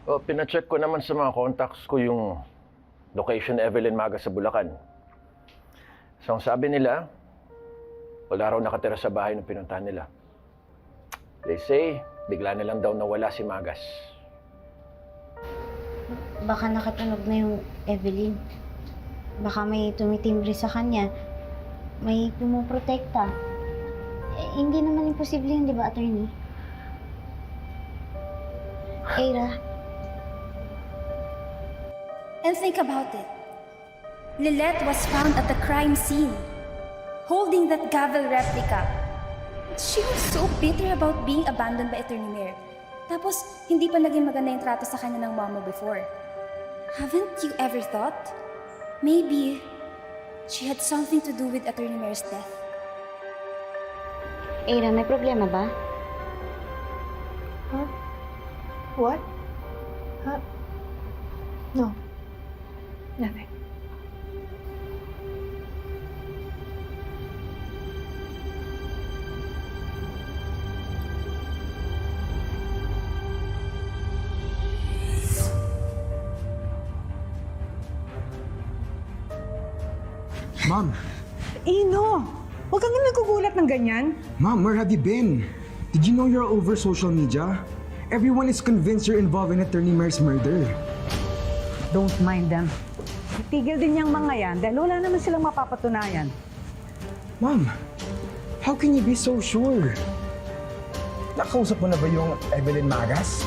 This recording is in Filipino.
O, pinacheck ko naman sa mga contacts ko yung location ni Evelyn Maga sa Bulacan. So, ang sabi nila, wala raw nakatira sa bahay nung pinuntahan nila. They say, bigla na lang daw nawala si Magas. Baka nakatunog na yung Evelyn. Baka may tumitimbre sa kanya. May pumuprotekta. Hindi naman imposible yun, di ba, attorney? Eira. And think about it. Lilette was found at the crime scene, holding that gavel replica. She was so bitter about being abandoned by Attorney Mayor. Tapos, hindi pa naging maganda yung trato sa kanya ng mama before. Haven't you ever thought? Maybe, she had something to do with Attorney Mayor's death. Eira, may problema ba? Huh? What? Huh? No. Nothing. Ma'am! Ino! Huwag kang nagugulat ng ganyan. Ma'am, where have you been? Did you know you're all over social media? Everyone is convinced you're involved in Attorney Mayor's murder. Don't mind them. Itigil din niyang mga yan dahil wala naman silang mapapatunayan. Ma'am, how can you be so sure? Nakausap mo na ba yung Evelyn Magas?